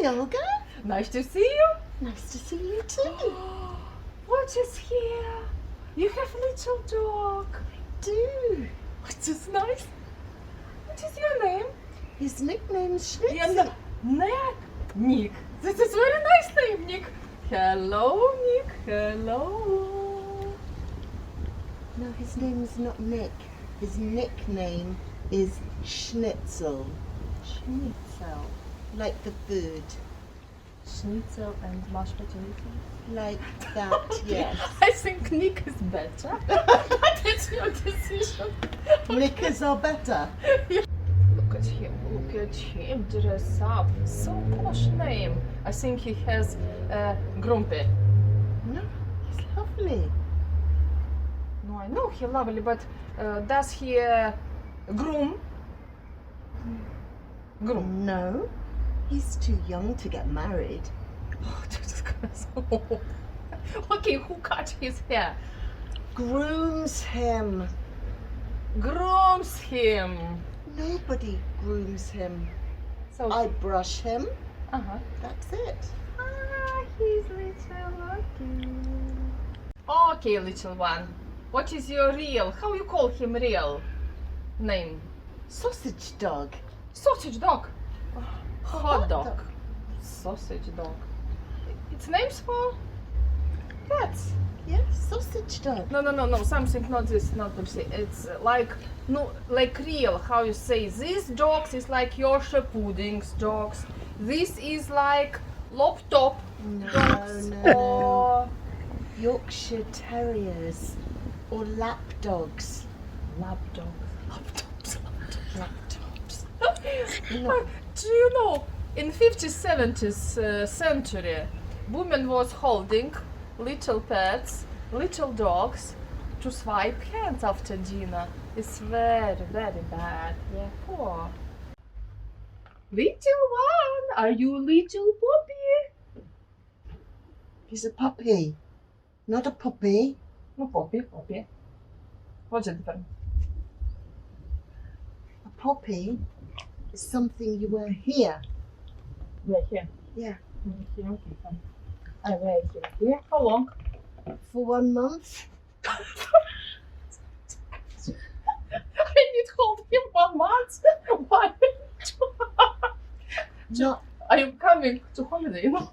Hi, Olga. Nice to see you. Nice to see you too. What is here? You have a little dog. Do. Which is nice. What is your name? His nickname's Schnitzel. Yeah, Nick. This is very nice name, Nick. Hello, Nick. Hello. No, his name's not Nick. His nickname is Schnitzel. Schnitzel. Like the food. Schnitzel and mashed potatoes. Like that, yes. I think Nick is better. But it's your decision. Knickers are better. Look at him, dress up. So posh name. I think he has grumpy. No, he's lovely. No, I know he's lovely, but does he groom? Groom. No, he's too young to get married. Oh, Jesus Christ. Okay, who cut his hair? Grooms him. Grooms him. Nobody grooms him. So I brush him. uh-huh. That's it. Ah, he's little lucky. Okay, little one. What is your real? How you call him real name? Sausage dog. Sausage dog. Hot dog. dog. Sausage dog. It's names for pets. Yes, sausage dog. No. Something not this, not Pepsi. It's like no, like real. How you say? These dogs is like Yorkshire puddings dogs. This is like laptop dogs No. or Yorkshire Terriers or lap dogs. lap dogs. Laptops. No. No. Do you know, in 50s, 70s century, women was holding little pets, little dogs, to swipe hands after dinner. It's very, very bad. Yeah, poor. Little one, are you little puppy? He's a puppy, not a puppy. No, puppy. What's the difference? A puppy is something you wear here. We're here. Yeah. Here, okay, fine. I wear here. How long? For 1 month. I need hold him 1 month. Why? Not Are you coming to holiday? No.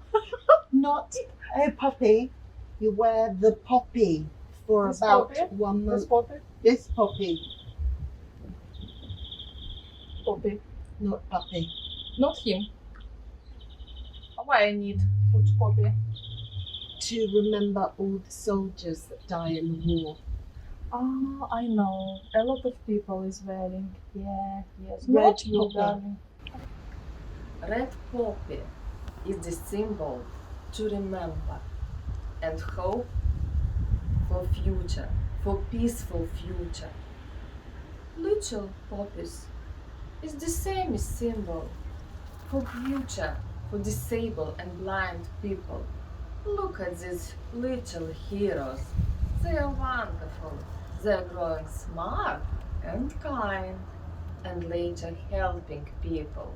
not a puppy. You wear the poppy for This about puppy? 1 month. This puppy? This poppy, Puppy. not puppy. Not him. Why I need put puppy? To remember all the soldiers that die in the war. Ah, I know. A lot of people is wearing. Yeah, yes. Red Not you, puppy. darling. Red poppy is the symbol to remember and hope for future, for peaceful future. Little poppies is the same symbol for future, for disabled and blind people. Look at these little heroes. They are wonderful. They are growing smart and kind and later helping people.